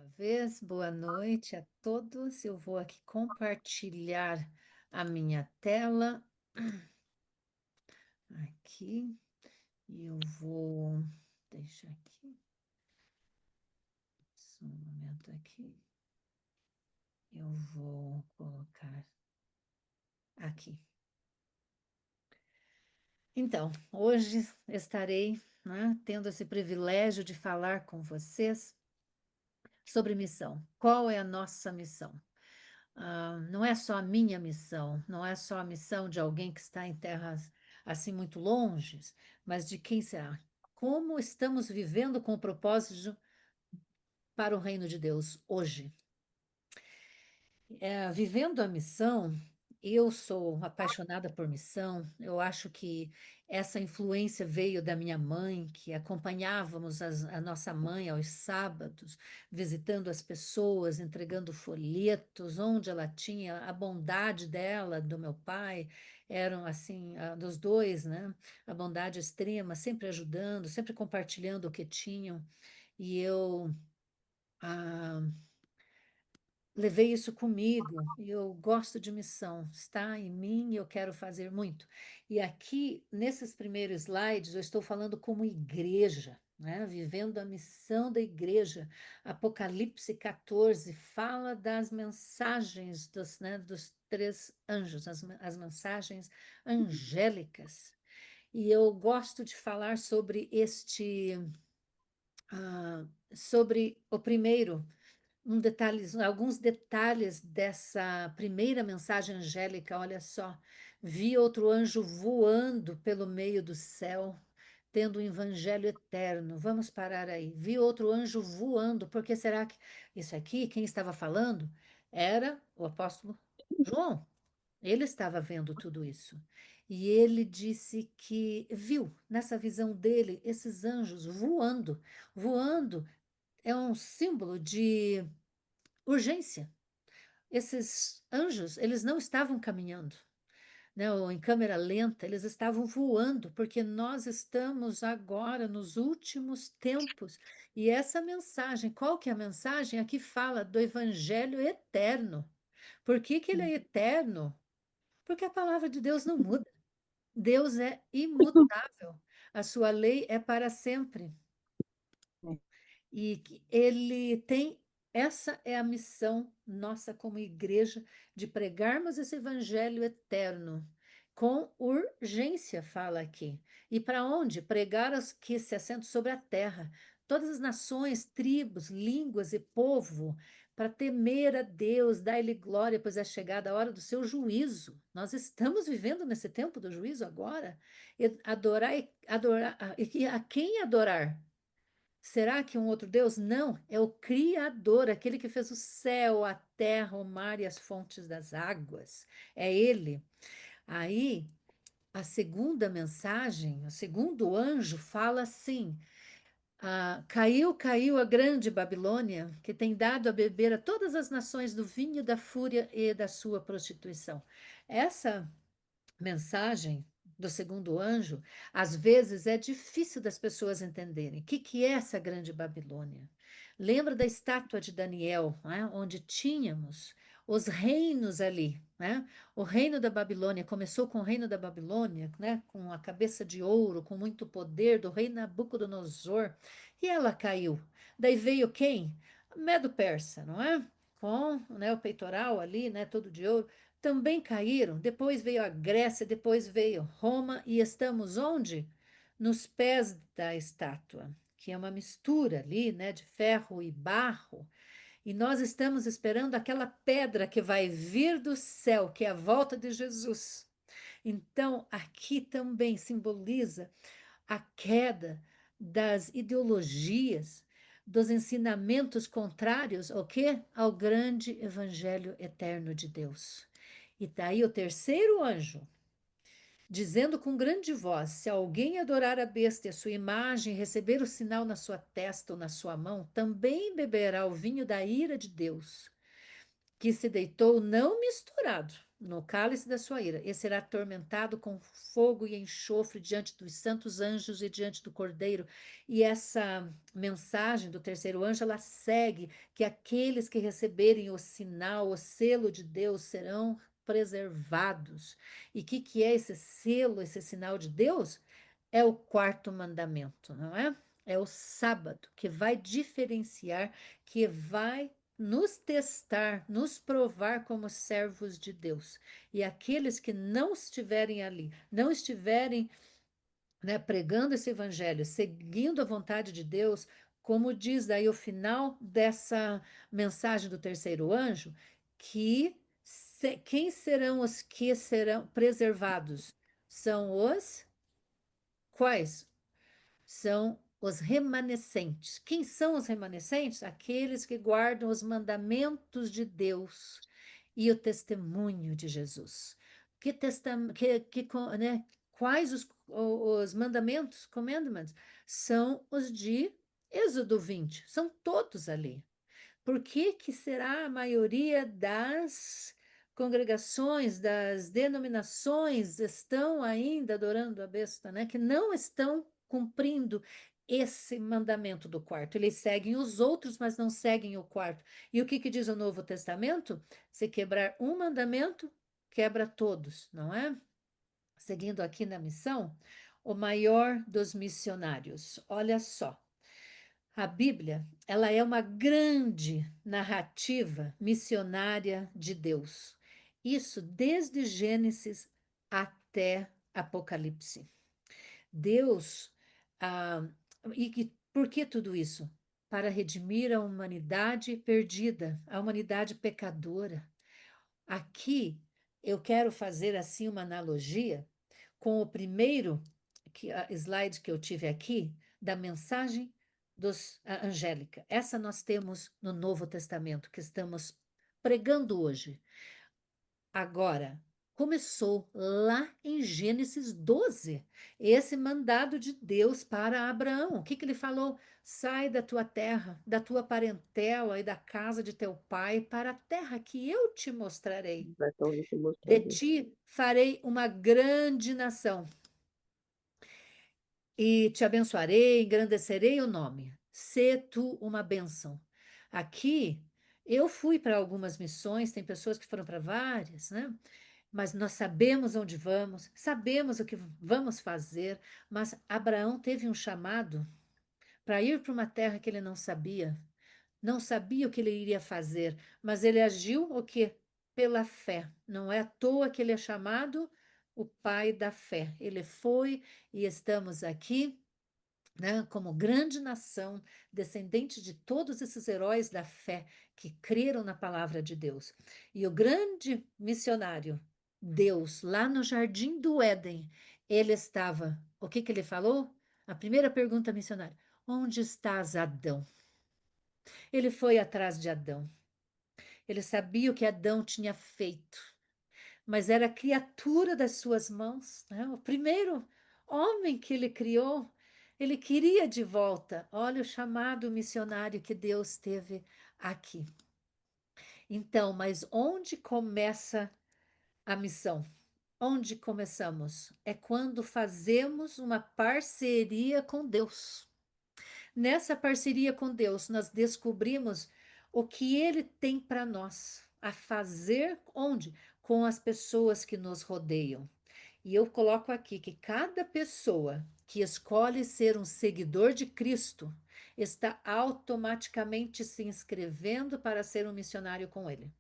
uma vez, boa noite a todos. Eu vou aqui compartilhar a minha tela aqui e eu vou deixar aqui, só um momento aqui. Eu vou colocar aqui. Então, hoje estarei, né, tendo esse privilégio de falar com vocês sobre missão. Qual é a nossa missão? Não é só a minha missão, não é só a missão de alguém que está em terras assim muito longes, mas de quem será? Como estamos vivendo com o propósito para o reino de Deus hoje? Vivendo a missão, eu sou apaixonada por missão. Eu acho que essa influência veio da minha mãe, que acompanhávamos a nossa mãe aos sábados, visitando as pessoas, entregando folhetos, onde ela tinha a bondade dela, do meu pai, eram assim, dos dois, né? A bondade extrema, sempre ajudando, sempre compartilhando o que tinham. E eu. ah, Levei isso comigo, e eu gosto de missão, está em mim e eu quero fazer muito. E aqui, nesses primeiros slides, eu estou falando como igreja, né? Vivendo a missão da igreja. Apocalipse 14 fala das mensagens dos três anjos, as mensagens angélicas. E eu gosto de falar sobre sobre o primeiro alguns detalhes dessa primeira mensagem angélica, olha só. Vi outro anjo voando pelo meio do céu, tendo um evangelho eterno. Vamos parar aí. Vi outro anjo voando, porque será que isso aqui, quem estava falando, era o apóstolo João. Ele estava vendo tudo isso. E ele disse que viu, nessa visão dele, esses anjos voando. Voando é um símbolo de urgência. Esses anjos, eles não estavam caminhando, né, ou em câmera lenta, eles estavam voando, porque nós estamos agora nos últimos tempos. E essa mensagem, qual que é a mensagem? Aqui fala do evangelho eterno. Por que que ele é eterno? Porque a palavra de Deus não muda. Deus é imutável. A sua lei é para sempre. E que ele tem, essa é a missão nossa como igreja, de pregarmos esse evangelho eterno, com urgência, fala aqui. E para onde? Pregar aos que se assentam sobre a terra, todas as nações, tribos, línguas e povo, para temer a Deus, dar-lhe glória, pois é chegada a hora do seu juízo. Nós estamos vivendo nesse tempo do juízo agora. E adorar, e a quem adorar? Será que um outro Deus? Não, é o Criador, aquele que fez o céu, a terra, o mar e as fontes das águas. É Ele. Aí, a segunda mensagem, o segundo anjo fala assim: caiu a grande Babilônia, que tem dado a beber a todas as nações do vinho da fúria e da sua prostituição. Essa mensagem do segundo anjo, às vezes é difícil das pessoas entenderem. O que, que é essa grande Babilônia? Lembra da estátua de Daniel, né, onde tínhamos os reinos ali, né? O reino da Babilônia começou com o reino da Babilônia, né, com a cabeça de ouro, com muito poder do rei Nabucodonosor, e ela caiu. Daí veio quem? Medo-Persa, não é? Com, né, o peitoral ali, né, todo de ouro também caíram. Depois veio a Grécia, depois veio Roma, e estamos onde? Nos pés da estátua, que é uma mistura ali, né, de ferro e barro. E nós estamos esperando aquela pedra que vai vir do céu, que é a volta de Jesus. Então, aqui também simboliza a queda das ideologias, dos ensinamentos contrários ao quê? Ao grande evangelho eterno de Deus. E daí o terceiro anjo, dizendo com grande voz: se alguém adorar a besta e a sua imagem, receber o sinal na sua testa ou na sua mão, também beberá o vinho da ira de Deus, que se deitou não misturado. no cálice da sua ira, e será atormentado com fogo e enxofre diante dos santos anjos e diante do Cordeiro. E essa mensagem do terceiro anjo, ela segue que aqueles que receberem o sinal, o selo de Deus, serão preservados. E o que é esse selo, esse sinal de Deus? É o quarto mandamento, não é? É o sábado, que vai diferenciar, que vai nos testar, nos provar como servos de Deus. E aqueles que não estiverem ali, não estiverem, né, pregando esse evangelho, seguindo a vontade de Deus, como diz daí o final dessa mensagem do terceiro anjo, que quem serão os que serão preservados? São os quais? São os remanescentes. Quem são os remanescentes? Aqueles que guardam os mandamentos de Deus e o testemunho de Jesus. Né, quais os mandamentos, commandments? São os de Êxodo 20, são todos ali. Por que que será a maioria das congregações, das denominações estão ainda adorando a besta, né? Que não estão cumprindo esse mandamento do quarto. Eles seguem os outros, mas não seguem o quarto. E o que que diz o Novo Testamento? Se quebrar um mandamento, quebra todos, não é? Seguindo aqui na missão, o maior dos missionários. Olha só. A Bíblia, ela é uma grande narrativa missionária de Deus. Isso desde Gênesis até Apocalipse. Deus, ah, por que tudo isso? Para redimir a humanidade perdida, a humanidade pecadora. Aqui eu quero fazer assim uma analogia com o primeiro slide que eu tive aqui, da mensagem angélica. Essa nós temos no Novo Testamento, que estamos pregando hoje. Agora, começou lá em Gênesis 12, esse mandado de Deus para Abraão. O que que ele falou? Sai da tua terra, da tua parentela e da casa de teu pai para a terra que eu te mostrarei. Vai pra onde eu te De mostrarei. ti farei uma grande nação e te abençoarei, engrandecerei o nome. Sê tu uma bênção. Aqui, eu fui para algumas missões, tem pessoas que foram para várias, né? Mas nós sabemos onde vamos, sabemos o que vamos fazer, mas Abraão teve um chamado para ir para uma terra que ele não sabia, não sabia o que ele iria fazer, mas ele agiu o quê? Pela fé. Não é à toa que ele é chamado o pai da fé. Ele foi e estamos aqui, né, como grande nação, descendente de todos esses heróis da fé que creram na palavra de Deus. E o grande missionário, Deus, lá no jardim do Éden, ele estava. O que que ele falou? A primeira pergunta missionária: onde estás, Adão? Ele foi atrás de Adão. Ele sabia o que Adão tinha feito, mas era criatura das suas mãos, né? O primeiro homem que ele criou. Ele queria de volta. Olha o chamado missionário que Deus teve aqui. Então, mas onde começa a missão? Onde começamos? É quando fazemos uma parceria com Deus. Nessa parceria com Deus, nós descobrimos o que Ele tem para nós a fazer onde? Com as pessoas que nos rodeiam. E eu coloco aqui que cada pessoa que escolhe ser um seguidor de Cristo está automaticamente se inscrevendo para ser um missionário com Ele.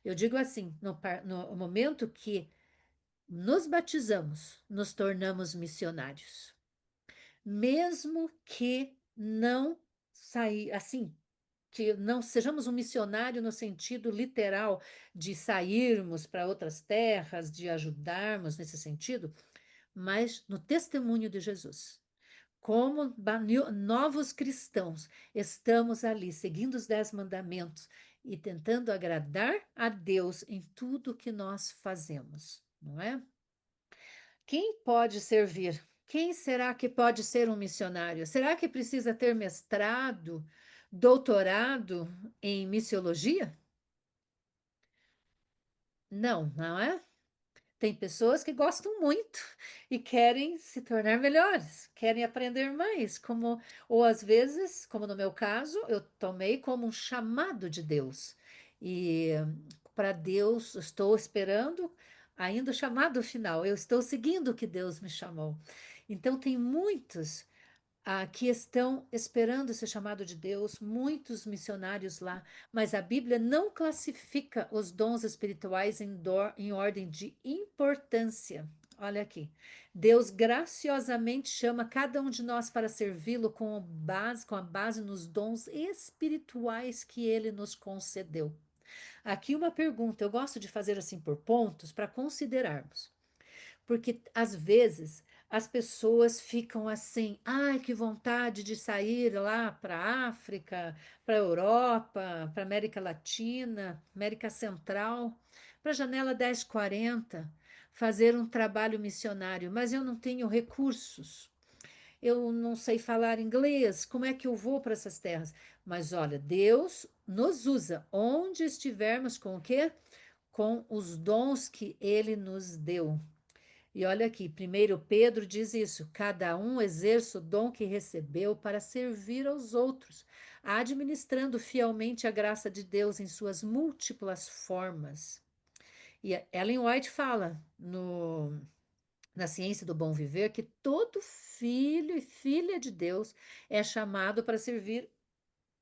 Eu digo assim: no momento que nos batizamos, nos tornamos missionários mesmo que não sair assim, que não sejamos um missionário no sentido literal de sairmos para outras terras, de ajudarmos nesse sentido, mas no testemunho de Jesus. Como novos cristãos, estamos ali seguindo os 10 mandamentos e tentando agradar a Deus em tudo que nós fazemos, não é? Quem pode servir? Quem será que pode ser um missionário? Será que precisa ter mestrado, doutorado em missiologia? Não, não é? Tem pessoas que gostam muito e querem se tornar melhores, querem aprender mais, como ou às vezes, como no meu caso, eu tomei como um chamado de Deus. E para Deus, eu estou esperando ainda o chamado final. Eu estou seguindo o que Deus me chamou. Então tem muitos que estão esperando ser chamado de Deus, muitos missionários lá, mas a Bíblia não classifica os dons espirituais em ordem de importância. Olha aqui. Deus graciosamente chama cada um de nós para servi-lo com a base nos dons espirituais que ele nos concedeu. Aqui uma pergunta, eu gosto de fazer assim por pontos para considerarmos. Porque às vezes as pessoas ficam assim, ai, que vontade de sair lá para a África, para a Europa, para a América Latina, América Central, para a Janela 1040, fazer um trabalho missionário, mas eu não tenho recursos. Eu não sei falar inglês, como é que eu vou para essas terras? Mas olha, Deus nos usa onde estivermos com o quê? Com os dons que ele nos deu. E olha aqui, primeiro Pedro diz isso: cada um exerce o dom que recebeu para servir aos outros, administrando fielmente a graça de Deus em suas múltiplas formas. E a Ellen White fala na Ciência do Bom Viver que todo filho e filha de Deus é chamado para servir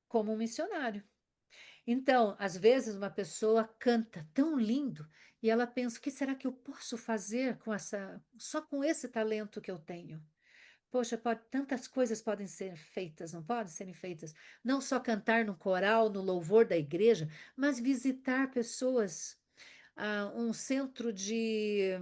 como um missionário. Então, às vezes uma pessoa canta tão lindo e ela pensa: o que será que eu posso fazer com só com esse talento que eu tenho? Poxa, tantas coisas podem ser feitas, não podem serem feitas? Não só cantar no coral, no louvor da igreja, mas visitar pessoas, um centro de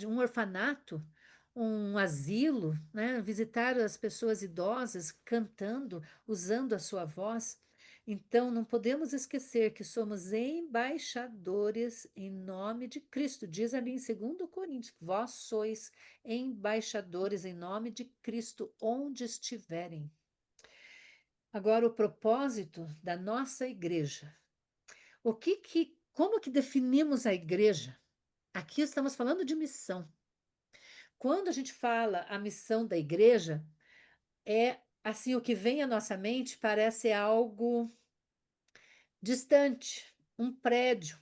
um orfanato, um asilo, né? Visitar as pessoas idosas cantando, usando a sua voz. Então, não podemos esquecer que somos embaixadores em nome de Cristo. Diz ali em 2 Coríntios: vós sois embaixadores em nome de Cristo, onde estiverem. Agora, o propósito da nossa igreja. Como que definimos a igreja? Aqui estamos falando de missão. Quando a gente fala a missão da igreja, é assim, o que vem à nossa mente parece algo distante, um prédio,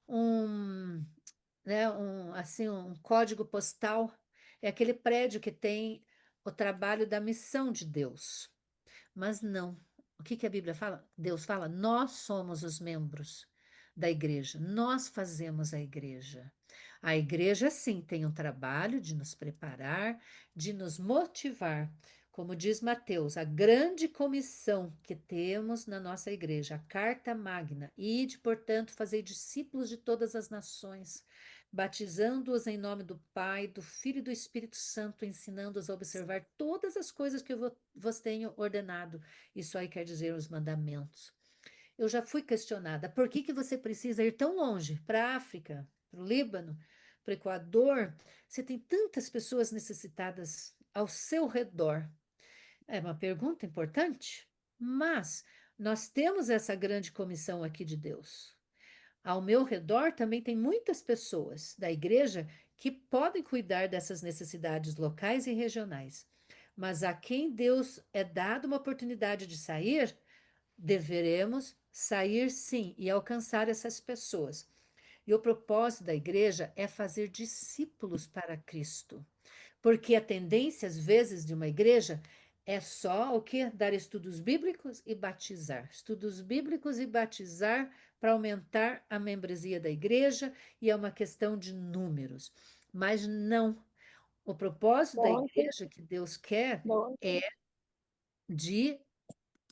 um, assim, um código postal. É aquele prédio que tem o trabalho da missão de Deus. Mas não. O que que a Bíblia fala? Deus fala: nós somos os membros da igreja, nós fazemos a igreja. A igreja, sim, tem um trabalho de nos preparar, de nos motivar. Como diz Mateus, a grande comissão que temos na nossa igreja, a carta magna, ide, portanto, fazer discípulos de todas as nações, batizando-os em nome do Pai, do Filho e do Espírito Santo, ensinando-os a observar todas as coisas que eu vos tenho ordenado. Isso aí quer dizer os mandamentos. Eu já fui questionada, por que que você precisa ir tão longe, para a África, para o Líbano, para o Equador? Você tem tantas pessoas necessitadas ao seu redor. É uma pergunta importante, mas nós temos essa grande comissão aqui de Deus. Ao meu redor também tem muitas pessoas da igreja que podem cuidar dessas necessidades locais e regionais. Mas a quem Deus é dado uma oportunidade de sair, deveremos sair sim e alcançar essas pessoas. E o propósito da igreja é fazer discípulos para Cristo. Porque a tendência, às vezes, de uma igreja é só o quê? Dar estudos bíblicos e batizar. Estudos bíblicos e batizar para aumentar a membresia da igreja, e é uma questão de números. Mas não. O propósito da Nossa, igreja que Deus quer nossa. é de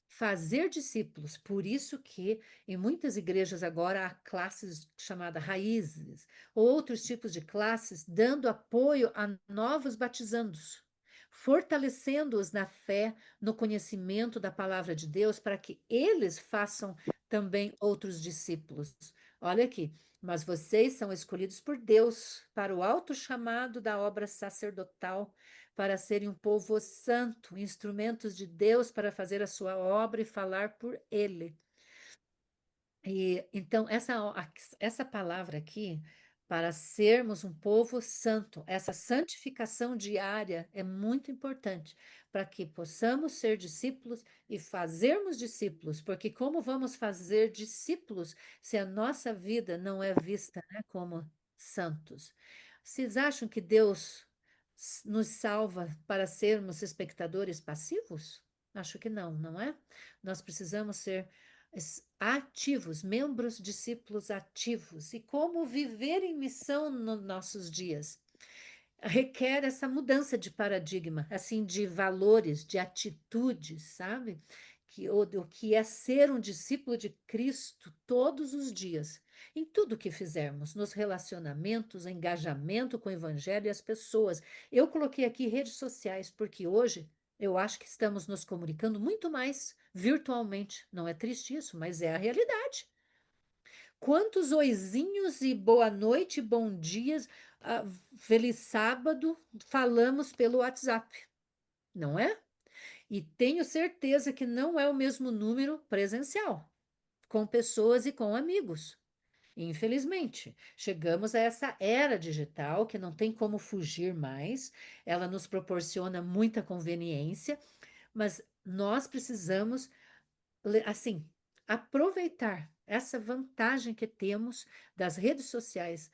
fazer discípulos. Por isso que em muitas igrejas agora há classes chamadas raízes, outros tipos de classes dando apoio a novos batizandos, fortalecendo-os na fé, no conhecimento da palavra de Deus, para que eles façam também outros discípulos. Olha aqui, mas vocês são escolhidos por Deus para o alto chamado da obra sacerdotal, para serem um povo santo, instrumentos de Deus para fazer a sua obra e falar por ele. E então essa palavra aqui, para sermos um povo santo, essa santificação diária é muito importante para que possamos ser discípulos e fazermos discípulos, porque como vamos fazer discípulos se a nossa vida não é vista, né, como santos? Vocês acham que Deus nos salva para sermos espectadores passivos? Acho que não, não é? Nós precisamos ser ativos, membros, discípulos ativos. E como viver em missão nos nossos dias? Requer essa mudança de paradigma, assim, de valores, de atitudes, sabe? O que é ser um discípulo de Cristo todos os dias, em tudo que fizermos, nos relacionamentos, engajamento com o Evangelho e as pessoas. Eu coloquei aqui redes sociais, porque hoje eu acho que estamos nos comunicando muito mais virtualmente. Não é triste isso, mas é a realidade. Quantos oizinhos e boa noite, bom dias, ah, feliz sábado, falamos pelo WhatsApp, não é? E tenho certeza que não é o mesmo número presencial, com pessoas e com amigos. Infelizmente, chegamos a essa era digital que não tem como fugir mais, ela nos proporciona muita conveniência, mas nós precisamos assim, aproveitar essa vantagem que temos das redes sociais,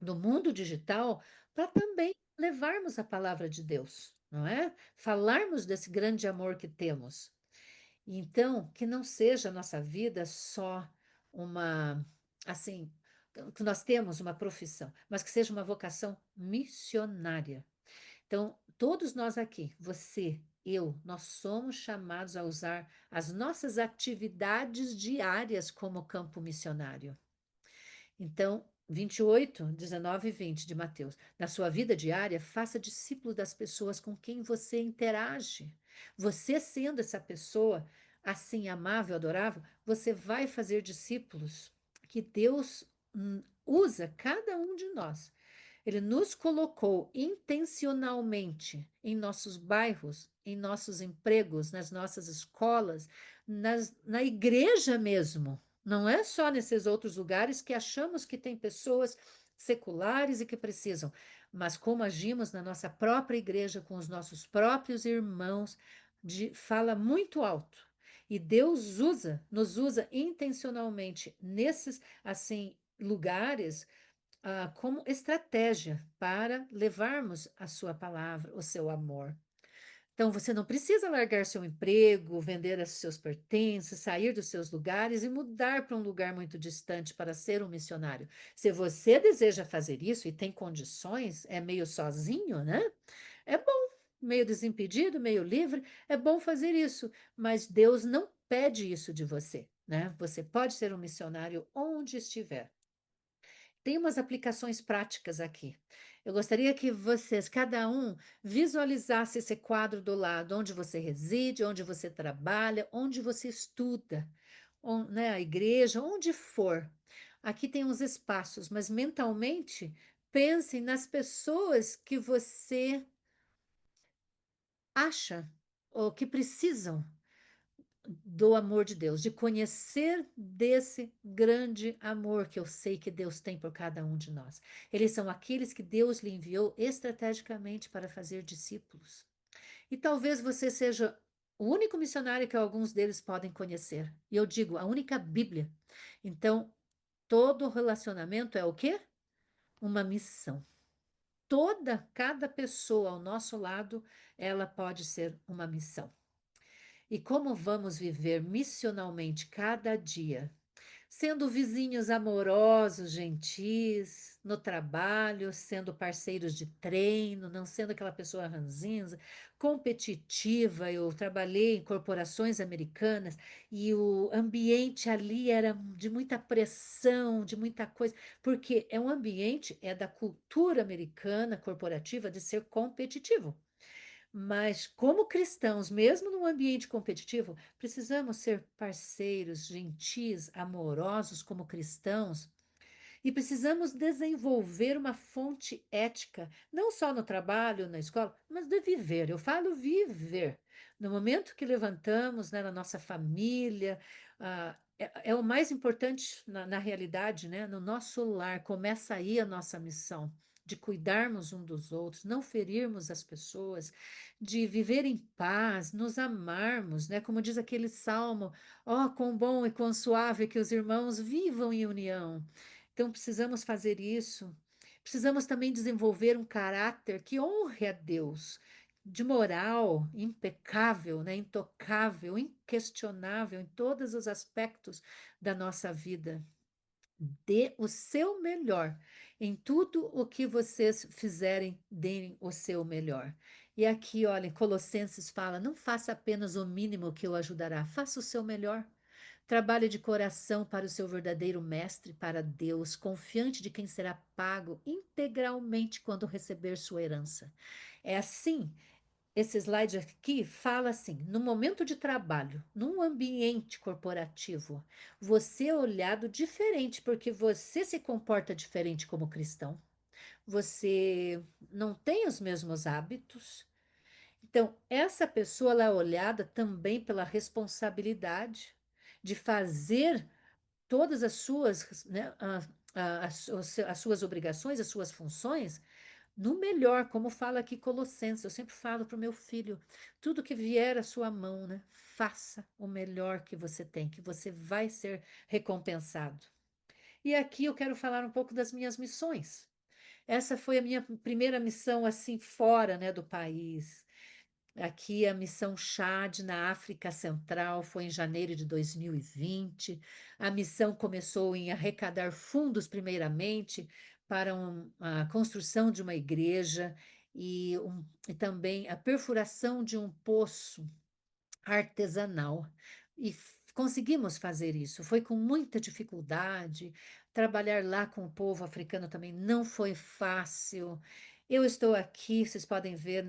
do mundo digital, para também levarmos a palavra de Deus, não é? Falarmos desse grande amor que temos. Então, que não seja a nossa vida só uma, assim, que nós temos uma profissão, mas que seja uma vocação missionária. Então, todos nós aqui, você, eu, nós somos chamados a usar as nossas atividades diárias como campo missionário. Então, 28, 19 e 20 de Mateus. Na sua vida diária, faça discípulo das pessoas com quem você interage. Você sendo essa pessoa assim amável, adorável, você vai fazer discípulos que Deus usa cada um de nós. Ele nos colocou intencionalmente em nossos bairros, em nossos empregos, nas nossas escolas, na igreja mesmo. Não é só nesses outros lugares que achamos que tem pessoas seculares e que precisam, mas como agimos na nossa própria igreja com os nossos próprios irmãos, fala muito alto. E Deus nos usa intencionalmente nesses assim lugares como estratégia para levarmos a sua palavra, o seu amor. Então, você não precisa largar seu emprego, vender os seus pertences, sair dos seus lugares e mudar para um lugar muito distante para ser um missionário. Se você deseja fazer isso e tem condições, é meio sozinho, né? É bom, meio desimpedido, meio livre, é bom fazer isso, mas Deus não pede isso de você, né? Você pode ser um missionário onde estiver. Tem umas aplicações práticas aqui. Eu gostaria que vocês, cada um, visualizasse esse quadro do lado, onde você reside, onde você trabalha, onde você estuda, né, a igreja, onde for. Aqui tem uns espaços, mas mentalmente pensem nas pessoas que você acha ou que precisam do amor de Deus, de conhecer desse grande amor que eu sei que Deus tem por cada um de nós. Eles são aqueles que Deus lhe enviou estrategicamente para fazer discípulos. E talvez você seja o único missionário que alguns deles podem conhecer. E eu digo, a única Bíblia. Então, todo relacionamento é o quê? Uma missão. Cada pessoa ao nosso lado, ela pode ser uma missão. E como vamos viver missionalmente cada dia, sendo vizinhos amorosos, gentis, no trabalho, sendo parceiros de treino, não sendo aquela pessoa ranzinza, competitiva. Eu trabalhei em corporações americanas e o ambiente ali era de muita pressão, de muita coisa, porque é um ambiente, é da cultura americana corporativa de ser competitivo. Mas, como cristãos, mesmo num ambiente competitivo, precisamos ser parceiros, gentis, amorosos como cristãos e precisamos desenvolver uma fonte ética, não só no trabalho, na escola, mas de viver. Eu falo viver. No momento que levantamos, né, na nossa família, É o mais importante na realidade, né? No nosso lar, começa aí a nossa missão. De cuidarmos um dos outros, não ferirmos as pessoas, de viver em paz, nos amarmos, né? Como diz aquele salmo, ó, quão bom e quão suave que os irmãos vivam em união. Então, precisamos fazer isso. Precisamos também desenvolver um caráter que honre a Deus, de moral impecável, né? Intocável, inquestionável em todos os aspectos da nossa vida. Dê o seu melhor. Em tudo o que vocês fizerem, deem o seu melhor. E aqui, olha, Colossenses fala: não faça apenas o mínimo que o ajudará, faça o seu melhor. Trabalhe de coração para o seu verdadeiro mestre, para Deus, confiante de quem será pago integralmente quando receber sua herança. É assim, esse slide aqui fala assim: no momento de trabalho, num ambiente corporativo, você é olhado diferente porque você se comporta diferente como cristão, você não tem os mesmos hábitos. Então, essa pessoa ela é olhada também pela responsabilidade de fazer todas as suas, né, as suas obrigações, as suas funções no melhor, como fala aqui Colossenses. Eu sempre falo para o meu filho, tudo que vier à sua mão, né, faça o melhor que você tem, que você vai ser recompensado. E aqui eu quero falar um pouco das minhas missões. Essa foi a minha primeira missão assim fora, né, do país. Aqui a missão Chad na África Central foi em janeiro de 2020. A missão começou em arrecadar fundos, primeiramente, para a construção de uma igreja e também a perfuração de um poço artesanal. Conseguimos fazer isso. Foi com muita dificuldade. Trabalhar lá com o povo africano também não foi fácil. Eu estou aqui, vocês podem ver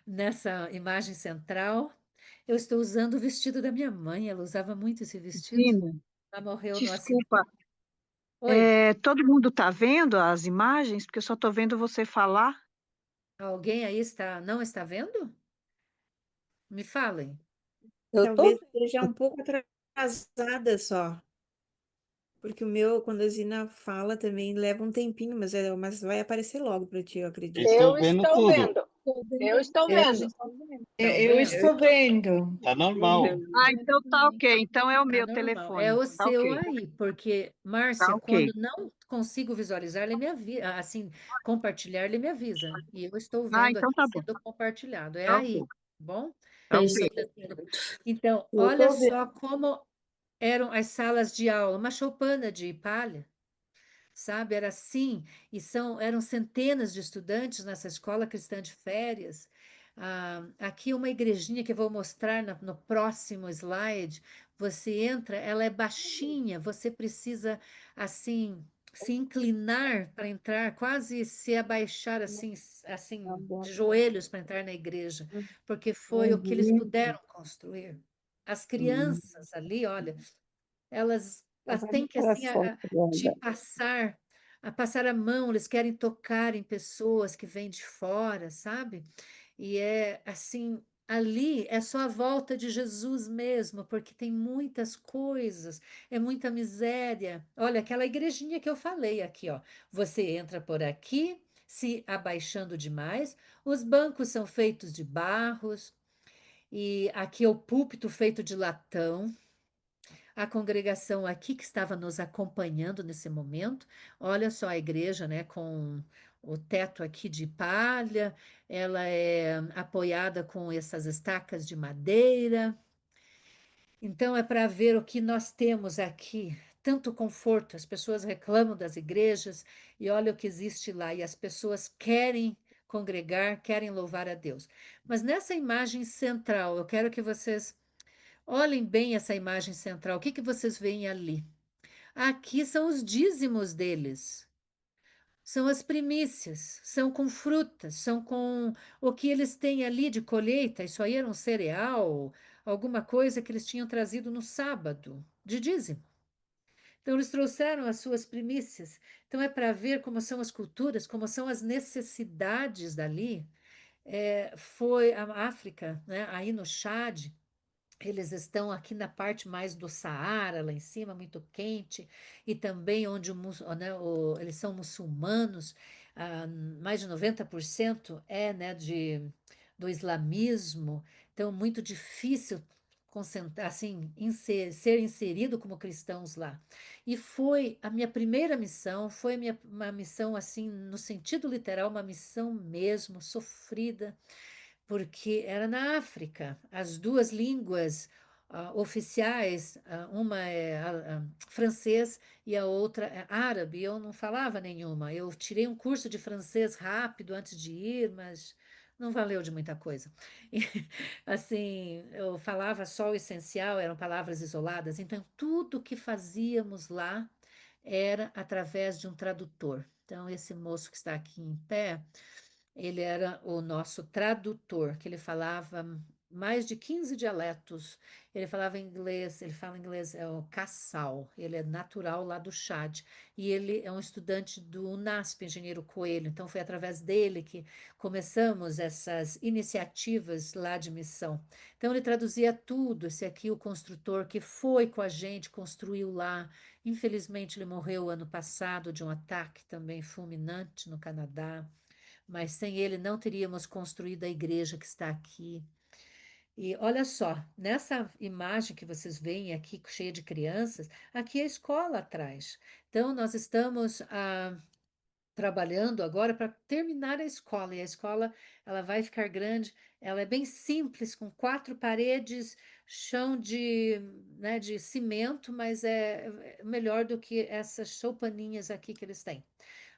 nessa imagem central, eu estou usando o vestido da minha mãe. Ela usava muito esse vestido. Regina, Ela morreu no acidente. desculpa, Oi, todo mundo está vendo as imagens? Porque eu só estou vendo você falar. alguém aí não está vendo? Me falem. Eu Talvez tô. esteja um pouco atrasada só, porque o meu, quando a Zina fala também leva um tempinho, mas vai aparecer logo para ti, eu acredito. Eu estou vendo. Eu estou É, a vendo. gente tá vendo. Estão eu vendo? estou vendo. Tá normal. Ah, então tá ok. Então é o Tá meu normal. É telefone. o Tá seu ok. aí, porque, Tá Márcia, quando ok. não consigo visualizar, ele me avisa, assim, compartilhar, ele me avisa. E eu estou Ah, vendo então aqui tá bom. sendo compartilhado. É Tá aí, ok. tá bom? Tá Eu ok. estou tentando. Então, Eu olha tô vendo. só como eram as salas de aula, uma choupana de palha, sabe? Era assim, eram centenas de estudantes nessa escola cristã de férias. Aqui uma igrejinha que eu vou mostrar no próximo slide. Você entra, ela é baixinha, você precisa assim se inclinar para entrar, quase se abaixar Tá assim bom. de joelhos para entrar na igreja, porque foi o que eles Uhum. puderam construir. As Uhum. crianças ali, olha, elas Vai têm que para a assim foto te agora. passar a passar a mão, eles querem tocar em pessoas que vêm de fora, sabe? E é assim, ali é só a volta de Jesus mesmo, porque tem muitas coisas, é muita miséria. Olha, aquela igrejinha que eu falei aqui, ó. Você entra por aqui, se abaixando demais, os bancos são feitos de barros, e aqui é o púlpito feito de latão. A congregação aqui que estava nos acompanhando nesse momento, olha só a igreja, né, com o teto aqui de palha, ela é apoiada com essas estacas de madeira. Então é para ver o que nós temos aqui, tanto conforto, as pessoas reclamam das igrejas e olha o que existe lá, e as pessoas querem congregar, querem louvar a Deus. Mas nessa imagem central, eu quero que vocês olhem bem essa imagem central. O que que vocês veem ali? Aqui são os dízimos deles. São as primícias, são com frutas, são com o que eles têm ali de colheita. Isso aí era um cereal, alguma coisa que eles tinham trazido no sábado, de dízimo. Então, eles trouxeram as suas primícias. Então, é para ver como são as culturas, como são as necessidades dali. Foi a África, né, aí no Chad, Eles estão aqui na parte mais do Saara, lá em cima, muito quente, e também onde né, eles são muçulmanos, mais de 90% é, né, do islamismo, então muito difícil concentrar, assim, ser inserido como cristãos lá. E foi a minha primeira missão, foi uma missão, assim, no sentido literal, uma missão mesmo, sofrida, porque era na África. As duas línguas oficiais, uma é francês e a outra é árabe. Eu não falava nenhuma. Eu tirei um curso de francês rápido antes de ir, mas não valeu de muita coisa. E, assim, eu falava só o essencial, eram palavras isoladas. Então, tudo que fazíamos lá era através de um tradutor. Então, esse moço que está aqui em pé, ele era o nosso tradutor, que ele falava mais de 15 dialetos. Ele falava inglês, ele fala inglês, é o Cassal, ele é natural lá do Chad. E ele é um estudante do UNASP, Engenheiro Coelho. Então, foi através dele que começamos essas iniciativas lá de missão. Então, ele traduzia tudo. Esse aqui, o construtor que foi com a gente, construiu lá. Infelizmente, ele morreu ano passado de um ataque também fulminante no Canadá, mas sem ele não teríamos construído a igreja que está aqui. E olha só, nessa imagem que vocês veem aqui, cheia de crianças, aqui é a escola atrás. Então, nós estamos trabalhando agora para terminar a escola, e a escola ela vai ficar grande, ela é bem simples, com 4 paredes, chão né, de cimento, mas é melhor do que essas choupaninhas aqui que eles têm.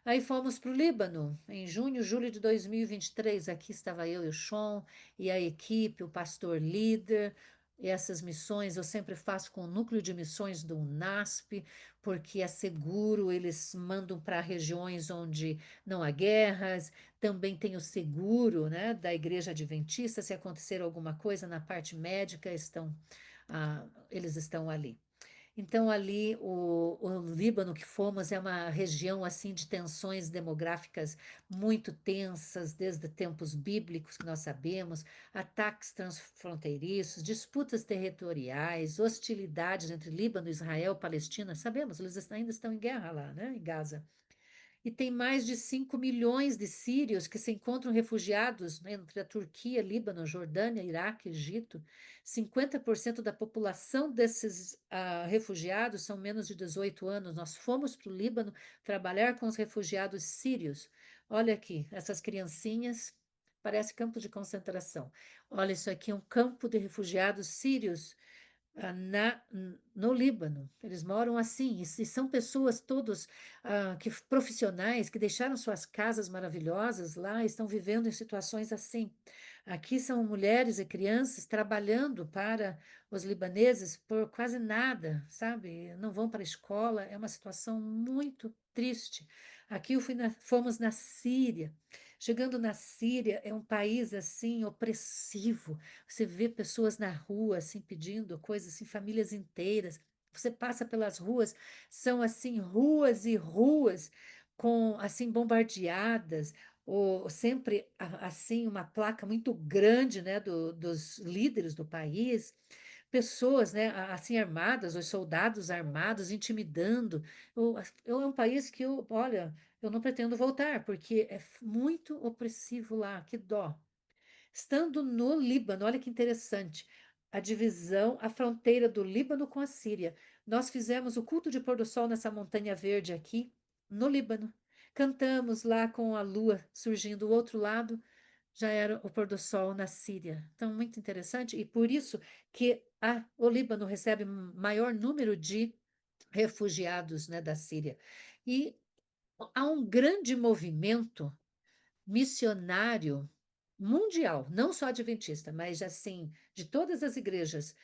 Aí fomos para o Líbano, em junho, julho de 2023. Aqui estava eu e o Sean, e a equipe, o pastor líder. E essas missões eu sempre faço com o núcleo de missões do UNASP, porque é seguro, eles mandam para regiões onde não há guerras. Também tem o seguro, né, da Igreja Adventista, se acontecer alguma coisa na parte médica, eles estão ali. Então, ali, o Líbano que fomos é uma região assim de tensões demográficas muito tensas, desde tempos bíblicos que nós sabemos, ataques transfronteiriços, disputas territoriais, hostilidades entre Líbano, Israel, Palestina. Sabemos, eles ainda estão em guerra lá, né, em Gaza. E tem mais de 5 milhões de sírios que se encontram refugiados, né, entre a Turquia, Líbano, Jordânia, Iraque, Egito. 50% da população desses refugiados são menos de 18 anos. Nós fomos para o Líbano trabalhar com os refugiados sírios. Olha aqui, essas criancinhas, parece campo de concentração. Olha, isso aqui é um campo de refugiados sírios no Líbano. Eles moram assim, e são pessoas todos profissionais que deixaram suas casas maravilhosas lá, estão vivendo em situações assim. Aqui são mulheres e crianças trabalhando para os libaneses por quase nada, sabe? Não vão para a escola, é uma situação muito triste. Aqui fomos na Síria. Chegando na Síria, é um país assim opressivo. Você vê pessoas na rua, assim, pedindo coisas, assim, famílias inteiras. Você passa pelas ruas, são, assim, ruas e ruas com, assim, bombardeadas, ou sempre, assim, uma placa muito grande, né, dos líderes do país. Pessoas, né, assim, armadas, os soldados armados, intimidando. É um país que olha, eu não pretendo voltar, porque é muito opressivo lá, que dó. Estando no Líbano, olha que interessante, a divisão, a fronteira do Líbano com a Síria. Nós fizemos o culto de pôr do sol nessa montanha verde aqui, no Líbano. Cantamos lá com a lua surgindo do outro lado, já era o pôr do sol na Síria. Então, muito interessante, e por isso que o Líbano recebe maior número de refugiados, né, da Síria. E há um grande movimento missionário mundial, não só adventista, mas assim, de todas as igrejas,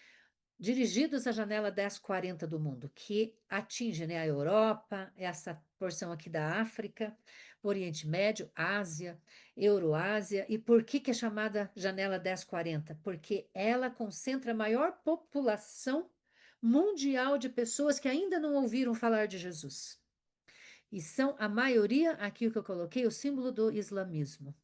dirigidos à janela 1040 do mundo, que atinge, né, a Europa, essa porção aqui da África, Oriente Médio, Ásia, Euroásia. E por que é chamada janela 1040? Porque ela concentra a maior população mundial de pessoas que ainda não ouviram falar de Jesus. E são a maioria, aqui o que eu coloquei, o símbolo do islamismo.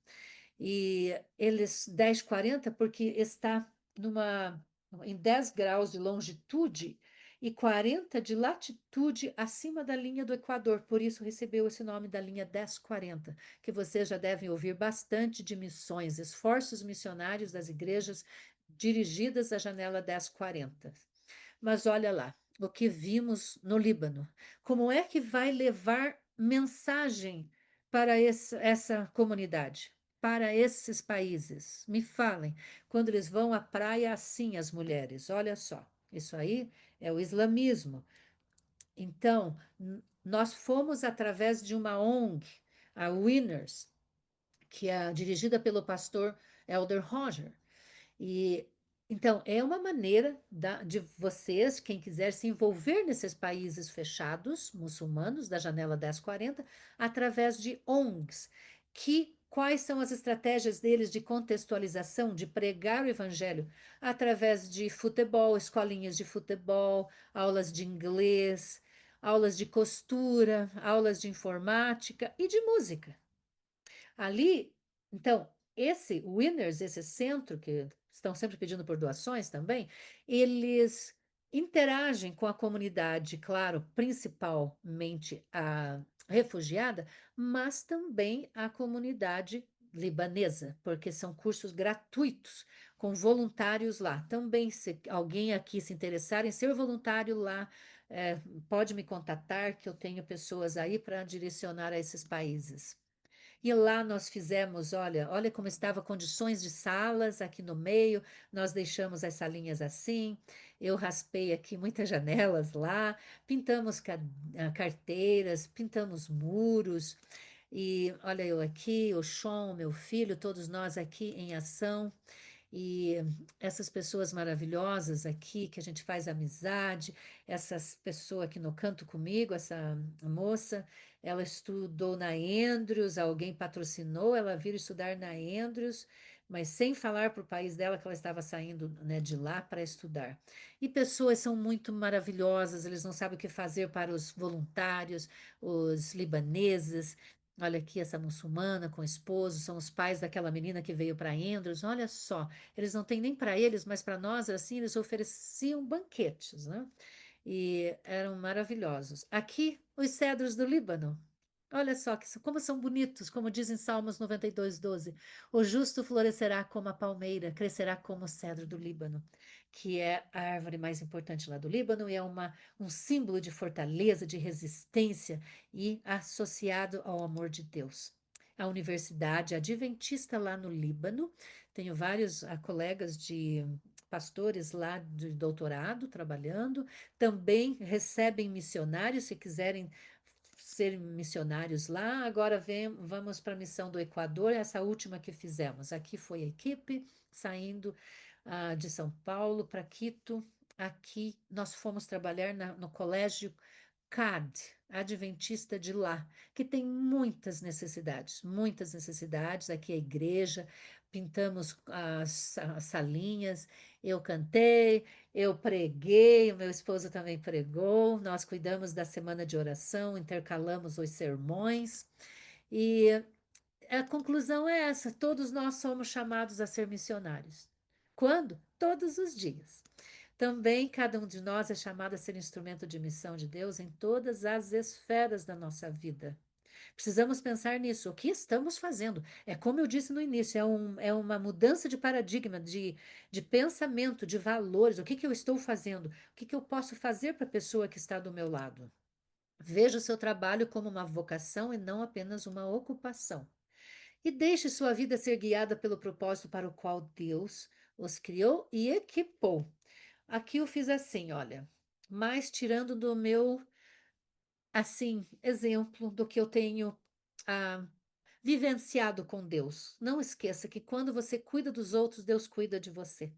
E eles 1040 porque está numa em 10 graus de longitude e 40 de latitude acima da linha do Equador. Por isso recebeu esse nome da linha 1040, que vocês já devem ouvir bastante de missões, esforços missionários das igrejas dirigidas à janela 1040. Mas olha lá, o que vimos no Líbano. Como é que vai levar mensagem para essa comunidade, para esses países? Me falem, quando eles vão à praia assim, as mulheres, olha só, isso aí é o islamismo. Então, nós fomos através de uma ONG, a Winners, que é dirigida pelo pastor Elder Roger. E então é uma maneira de vocês, quem quiser se envolver nesses países fechados, muçulmanos, da janela 1040, através de ONGs, quais são as estratégias deles de contextualização, de pregar o evangelho, através de futebol, escolinhas de futebol, aulas de inglês, aulas de costura, aulas de informática e de música. Ali, então, esse Winners, esse centro, que estão sempre pedindo por doações também, eles interagem com a comunidade, claro, principalmente a refugiada, mas também a comunidade libanesa, porque são cursos gratuitos, com voluntários lá. Também, se alguém aqui se interessar em ser voluntário lá, pode me contatar, que eu tenho pessoas aí para direcionar a esses países. E lá nós fizemos, olha como estava condições de salas aqui no meio, nós deixamos as salinhas assim, eu raspei aqui muitas janelas lá, pintamos carteiras, pintamos muros, e olha eu aqui, o Sean, meu filho, todos nós aqui em ação. E essas pessoas maravilhosas aqui, que a gente faz amizade, essas pessoas aqui no canto comigo, essa moça, ela estudou na Andrews, alguém patrocinou ela vir estudar na Andrews, mas sem falar para o país dela que ela estava saindo, né, de lá para estudar. E pessoas são muito maravilhosas, eles não sabem o que fazer para os voluntários, os libaneses. Olha aqui essa muçulmana com o esposo, são os pais daquela menina que veio para Andrews. Olha só, eles não têm nem para eles, mas para nós, assim, eles ofereciam banquetes, né? E eram maravilhosos. Aqui, os cedros do Líbano. Olha só como são bonitos, como diz em Salmos 92:12. O justo florescerá como a palmeira, crescerá como o cedro do Líbano, que é a árvore mais importante lá do Líbano e é um símbolo de fortaleza, de resistência e associado ao amor de Deus. A Universidade Adventista lá no Líbano, tenho vários colegas de pastores lá de doutorado trabalhando, também recebem missionários, se quiserem ser missionários lá. Agora vamos para a missão do Equador, essa última que fizemos. Aqui foi a equipe saindo de São Paulo para Quito. Aqui nós fomos trabalhar no colégio CAD, Adventista de lá, que tem muitas necessidades. Aqui é a igreja, pintamos as salinhas, eu cantei, eu preguei, o meu esposo também pregou, nós cuidamos da semana de oração, intercalamos os sermões, e a conclusão é essa: todos nós somos chamados a ser missionários. Quando? Todos os dias. Também cada um de nós é chamado a ser instrumento de missão de Deus em todas as esferas da nossa vida. Precisamos pensar nisso. O que estamos fazendo? É como eu disse no início, é uma mudança de paradigma, de pensamento, de valores. O que eu estou fazendo? O que eu posso fazer para a pessoa que está do meu lado? Veja o seu trabalho como uma vocação e não apenas uma ocupação. E deixe sua vida ser guiada pelo propósito para o qual Deus os criou e equipou. Aqui eu fiz assim, olha, mas tirando do meu, assim, exemplo do que eu tenho ah, vivenciado com Deus. Não esqueça que quando você cuida dos outros, Deus cuida de você.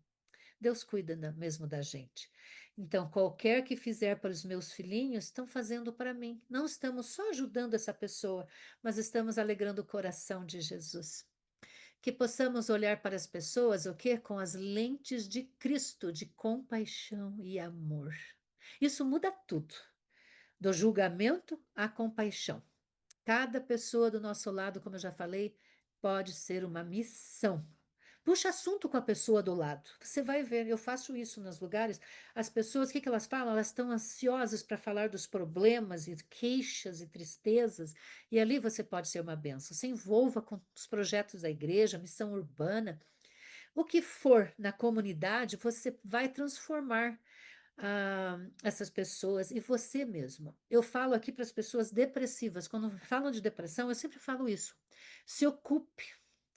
Deus cuida mesmo da gente. Então, qualquer que fizer para os meus filhinhos, estão fazendo para mim. Não estamos só ajudando essa pessoa, mas estamos alegrando o coração de Jesus. Que possamos olhar para as pessoas, o quê? Com as lentes de Cristo, de compaixão e amor. Isso muda tudo, do julgamento à compaixão. Cada pessoa do nosso lado, como eu já falei, pode ser uma missão. puxa assunto com a pessoa do lado. Você vai ver, eu faço isso nos lugares. As pessoas, o que que elas falam? Elas estão ansiosas para falar dos problemas e queixas e tristezas, e ali você pode ser uma bênção. Se envolva com os projetos da igreja, missão urbana, o que for na comunidade, você vai transformar essas pessoas e você mesmo. Eu falo aqui para as pessoas depressivas, quando falam de depressão, eu sempre falo isso. Se ocupe,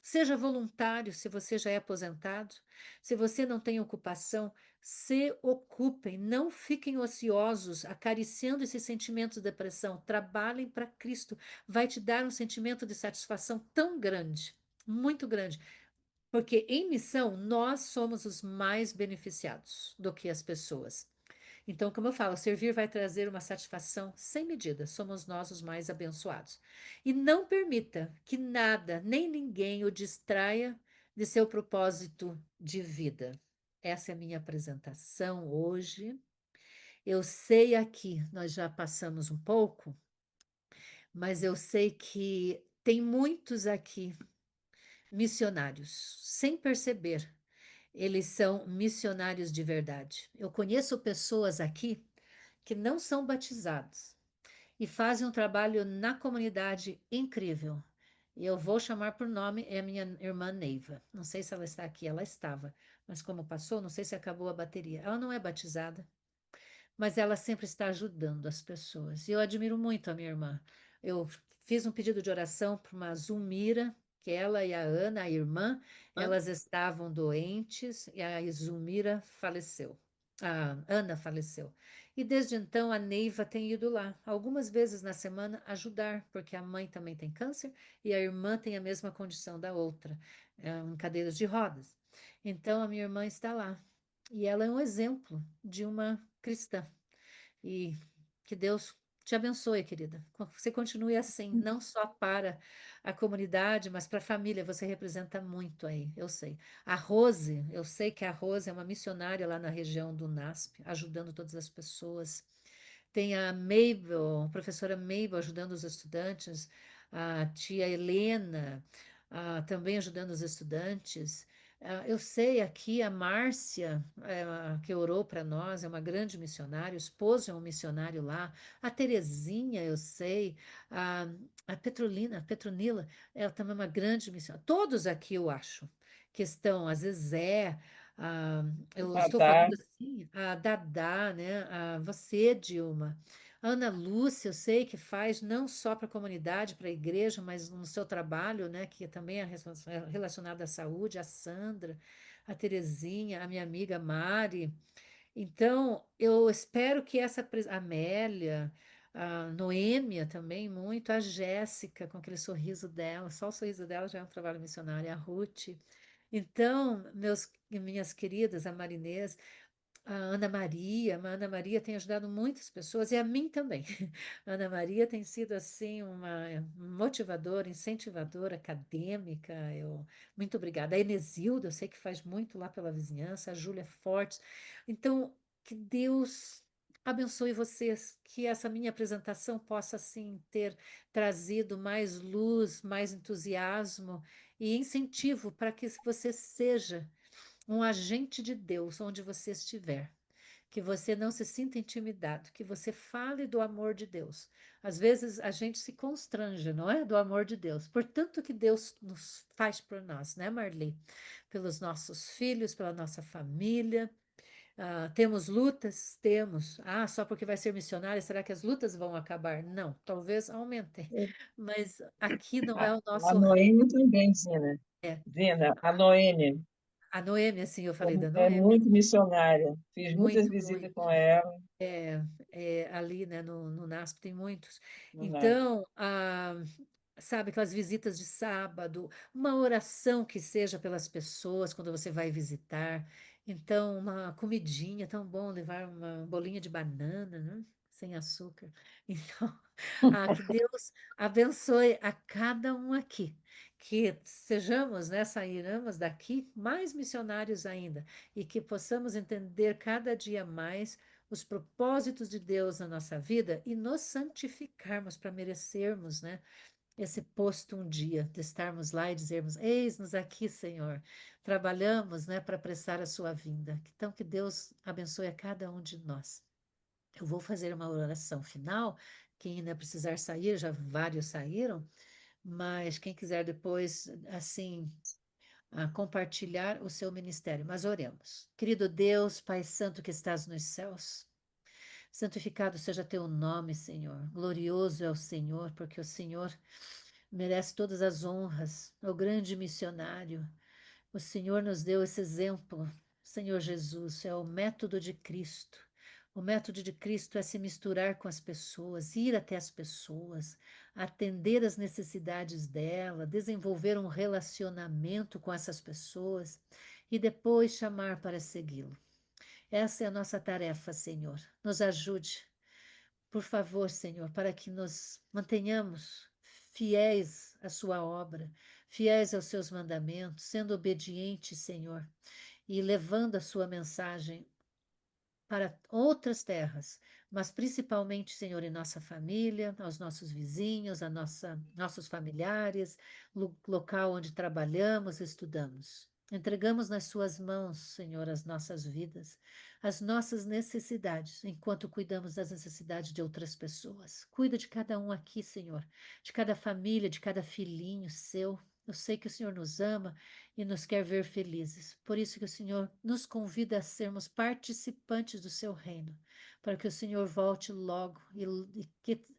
seja voluntário se você já é aposentado, se você não tem ocupação, se ocupem, não fiquem ociosos, acariciando esse sentimento de depressão. Trabalhem para Cristo, vai te dar um sentimento de satisfação tão grande, muito grande. Porque em missão, nós somos os mais beneficiados do que as pessoas. Então, como eu falo, servir vai trazer uma satisfação sem medida. Somos nós os mais abençoados. E não permita que nada, nem ninguém o distraia de seu propósito de vida. Essa é a minha apresentação hoje. Eu sei aqui, nós já passamos um pouco, mas eu sei que tem muitos aqui missionários, sem perceber. Eles são missionários de verdade. Eu conheço pessoas aqui que não são batizados e fazem um trabalho na comunidade incrível. E eu vou chamar por nome, é a minha irmã Neiva. Não sei se ela está aqui, ela estava, mas como passou, não sei se acabou a bateria. Ela não é batizada, mas ela sempre está ajudando as pessoas. E eu admiro muito a minha irmã. Eu fiz um pedido de oração para uma Zulmira, que ela e a Ana, a irmã, elas estavam doentes e a Zulmira faleceu. A Ana faleceu. E desde então a Neiva tem ido lá, algumas vezes na semana, ajudar, porque a mãe também tem câncer e a irmã tem a mesma condição da outra, em cadeiras de rodas. Então a minha irmã está lá. E ela é um exemplo de uma cristã. E que Deus te abençoe, querida. Você continue assim, não só para a comunidade, mas para a família. Você representa muito aí, eu sei. A Rose, eu sei que a Rose é uma missionária lá na região do NASP, ajudando todas as pessoas. Tem a Mabel, a professora Mabel ajudando os estudantes, a tia Helena, também ajudando os estudantes. Eu sei aqui a Márcia, que orou para nós, é uma grande missionária, o esposo é um missionário lá. A Terezinha, eu sei. A, a Petronila, ela também é uma grande missionária. Todos aqui, eu acho, que estão, a Zezé, a, eu estou Radar. falando assim, a Dadá, né? A você, Dilma. A Ana Lúcia, eu sei que faz não só para a comunidade, para a igreja, mas no seu trabalho, né? Que também é relacionado à saúde, a Sandra, a Terezinha, a minha amiga Mari. Então, eu espero que a Amélia, a Noêmia também, muito, a Jéssica, com aquele sorriso dela, só o sorriso dela já é um trabalho missionário, a Ruth. Então, minhas queridas, a Marinês, a Ana Maria tem ajudado muitas pessoas e a mim também. A Ana Maria tem sido assim uma motivadora, incentivadora, acadêmica. Muito obrigada. A Enesilda, eu sei que faz muito lá pela vizinhança, a Júlia Fortes. Então, que Deus abençoe vocês, que essa minha apresentação possa assim ter trazido mais luz, mais entusiasmo e incentivo para que você seja um agente de Deus onde você estiver. Que você não se sinta intimidado, que você fale do amor de Deus. Às vezes a gente se constrange, não é? Do amor de Deus. Portanto, que Deus nos faz por nós, né, Marli? Pelos nossos filhos, pela nossa família. Temos lutas? Temos. Só porque vai ser missionária, será que as lutas vão acabar? Não, talvez aumentem. Mas aqui não é o A nosso reino. Noêmia também, Zina. É. Zina, a Noêmia A Noêmia, assim, eu falei da é Noêmia. muito missionária. Fiz muitas Muito, visitas muito. com ela Ali, né, no NASP tem muitos. no NASP. Então, sabe, aquelas visitas de sábado, uma oração que seja pelas pessoas quando você vai visitar. Então, uma comidinha, tão bom levar uma bolinha de banana, né, sem açúcar. Então, que Deus abençoe a cada um aqui. Que sejamos, né, sairemos daqui mais missionários ainda e que possamos entender cada dia mais os propósitos de Deus na nossa vida e nos santificarmos para merecermos, né, esse posto um dia, de estarmos lá e dizermos: Eis-nos aqui, Senhor. Trabalhamos, né, para apressar a sua vinda. Então, que Deus abençoe a cada um de nós. Eu vou fazer uma oração final. Quem ainda precisar sair, já vários saíram, mas quem quiser depois, assim, compartilhar o seu ministério. Mas oremos. Querido Deus, Pai Santo que estás nos céus, santificado seja teu nome, Senhor. Glorioso é o Senhor, porque o Senhor merece todas as honras. É o grande missionário. O Senhor nos deu esse exemplo, Senhor Jesus, é o método de Cristo. O método de Cristo é se misturar com as pessoas, ir até as pessoas, atender as necessidades dela, desenvolver um relacionamento com essas pessoas e depois chamar para segui-lo. Essa é a nossa tarefa, Senhor. Nos ajude, por favor, Senhor, para que nos mantenhamos fiéis à sua obra, fiéis aos seus mandamentos, sendo obedientes, Senhor, e levando a sua mensagem para outras terras, mas principalmente, Senhor, em nossa família, aos nossos vizinhos, nossos familiares, local onde trabalhamos, estudamos. Entregamos nas suas mãos, Senhor, as nossas vidas, as nossas necessidades, enquanto cuidamos das necessidades de outras pessoas. Cuida de cada um aqui, Senhor, de cada família, de cada filhinho seu. Eu sei que o Senhor nos ama e nos quer ver felizes. Por isso que o Senhor nos convida a sermos participantes do seu reino, para que o Senhor volte logo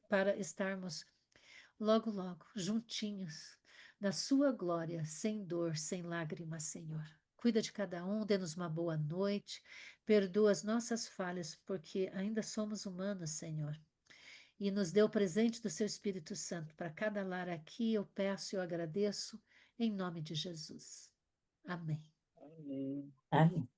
para estarmos logo, logo, juntinhos, na sua glória, sem dor, sem lágrimas, Senhor. Cuida de cada um, dê-nos uma boa noite, perdoa as nossas falhas, porque ainda somos humanos, Senhor. E nos dê o presente do seu Espírito Santo para cada lar aqui, eu peço e eu agradeço, em nome de Jesus. Amém. Amém. Amém.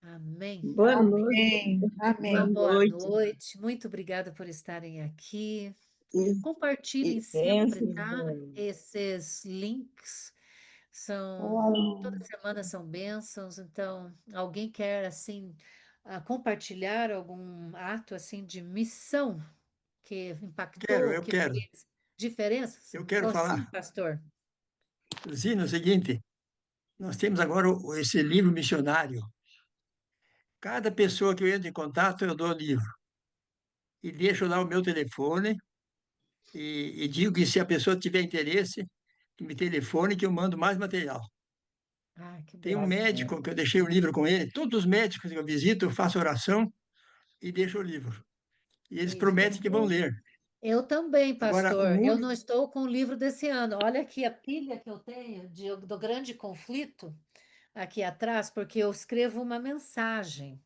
Amém. Boa noite. Amém. Uma Amém. boa Noite. noite. Muito obrigada por estarem aqui. E, Compartilhem e, sempre, Bênçãos, tá? irmã. Esses links toda semana são bênçãos, então alguém quer assim compartilhar algum ato assim de missão que impactou, Eu que quero, fez diferenças? eu quero Oh, sim, falar. pastor. Zina, é o seguinte, nós temos agora esse livro missionário. Cada pessoa que eu entro em contato, eu dou o livro. E deixo lá o meu telefone e digo que se a pessoa tiver interesse, que me telefone que eu mando mais material. Ah, que Tem um benção. médico que eu deixei o livro com ele. Todos os médicos que eu visito, eu faço oração e deixo o livro. E eles Isso. prometem que vão ler. Eu também, Agora, pastor. Eu não estou com o livro desse ano. Olha aqui a pilha que eu tenho do grande conflito aqui atrás, porque eu escrevo uma mensagem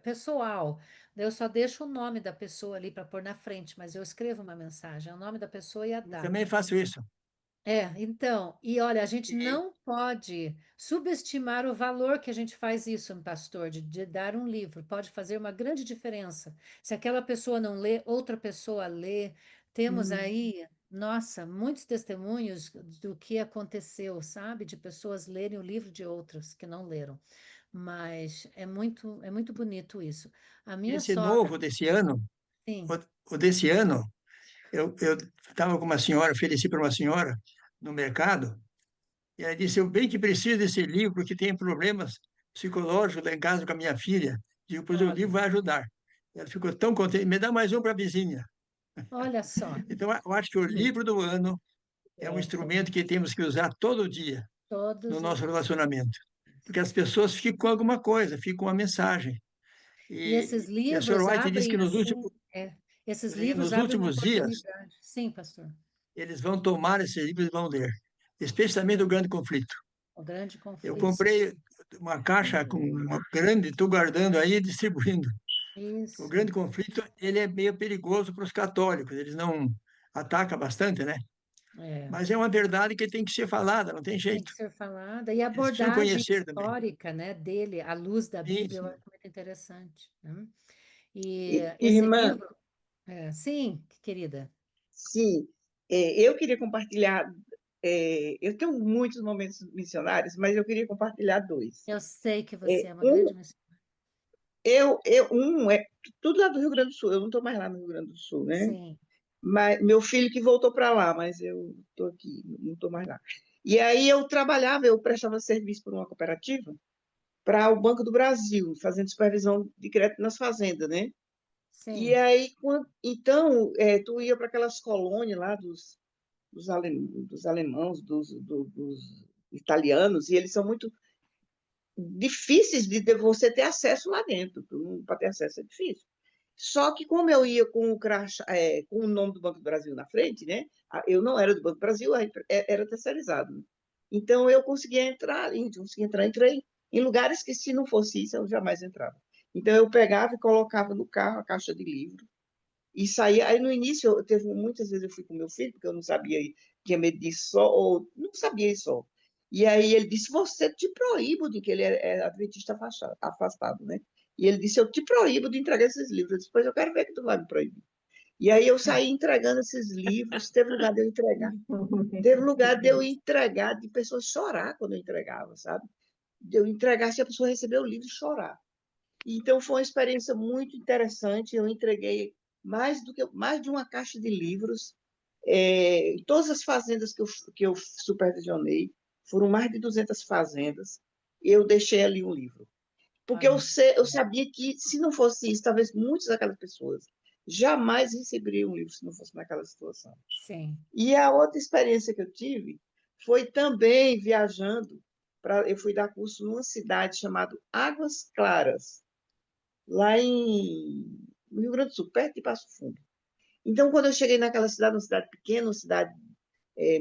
pessoal. Eu só deixo o nome da pessoa ali para pôr na frente, mas eu escrevo uma mensagem, é o nome da pessoa e a eu também data. faço isso. Então, e olha, a gente E não pode subestimar o valor que a gente faz isso, pastor, de dar um livro. Pode fazer uma grande diferença. Se aquela pessoa não lê, outra pessoa lê. Temos aí, nossa, muitos testemunhos do que aconteceu, sabe? De pessoas lerem o livro de outras que não leram. Mas é muito bonito isso. A minha esse sogra, novo desse ano, sim, o desse ano, eu estava com uma senhora, ofereci para uma senhora no mercado, e ela disse: Eu bem que preciso desse livro, porque tem problemas psicológicos lá em casa com a minha filha. Digo: Pois o livro olha, vai ajudar. Ela ficou tão contente: Me dá mais um para a vizinha. olha só, Então, eu acho que o livro do ano é um Bênção. instrumento que temos que usar todo dia no todos nosso os relacionamento. Porque as pessoas ficam com alguma coisa, ficam com uma mensagem. E esses E a senhora livros White disse que abrem assim, esses livros nos abrem uma últimos dias oportunidade. Sim, pastor, eles vão tomar esse livro e vão ler, isso especialmente o mesmo. Grande Conflito. O grande Eu conflito. comprei uma caixa com uma grande, estou guardando aí e distribuindo. O Isso, Grande Conflito, ele é meio perigoso para os católicos, eles não atacam bastante, né? é, Mas é uma verdade que tem que ser falada, não tem tem jeito. que ser falada. E a Eles precisam abordagem conhecer também. histórica, né, dele, à luz da Sim, Bíblia, eu sim. acho muito interessante, né? E esse irmã, livro, sim, querida, sim, eu queria compartilhar. Eu tenho muitos momentos missionários, mas eu queria compartilhar dois. eu sei que você É, é uma grande um, missionária. um é tudo lá do Rio Grande do Sul. Eu não estou mais lá no Rio Grande do Sul, né? Sim, Mas meu filho que voltou para lá, mas eu estou aqui, não estou mais lá. E aí eu trabalhava, eu prestava serviço para uma cooperativa, para o Banco do Brasil, fazendo supervisão de crédito nas fazendas, né? E Sim, aí, então, tu ia para aquelas colônias lá dos alemãos, dos italianos, e eles são muito difíceis de você ter acesso lá dentro. Para ter acesso é difícil. Só que como eu ia com o crachá, com o nome do Banco do Brasil na frente, né? Eu não era do Banco do Brasil, era terceirizado. Né? Então eu conseguia entrar, entrei em lugares que se não fosse isso eu jamais entrava. Então eu pegava e colocava no carro a caixa de livro e saía. Aí no início muitas vezes eu fui com meu filho porque eu não sabia ir, tinha medo de ir só ou não sabia ir só. E aí ele disse: "Você te proíbo de que ele é adventista afastado, né?" E ele disse: "Eu te proíbo de entregar esses livros." Eu disse: "Pois eu quero ver que tu vai me proibir." E aí eu saí entregando esses livros. Teve lugar de eu entregar, de pessoas chorar quando eu entregava, sabe? De eu entregar, se a pessoa receber o livro, chorar. Então foi uma experiência muito interessante. Eu entreguei mais de uma caixa de livros. Em todas as fazendas que eu supervisionei, foram mais de 200 fazendas, eu deixei ali um livro. Porque olha, eu sabia que, se não fosse isso, talvez muitas daquelas pessoas jamais receberiam um livro se não fosse naquela situação. sim. E a outra experiência que eu tive foi também viajando. Eu fui dar curso numa cidade chamada Águas Claras, lá no Rio Grande do Sul, perto de Passo Fundo. Então, quando eu cheguei naquela cidade, uma cidade pequena, uma cidade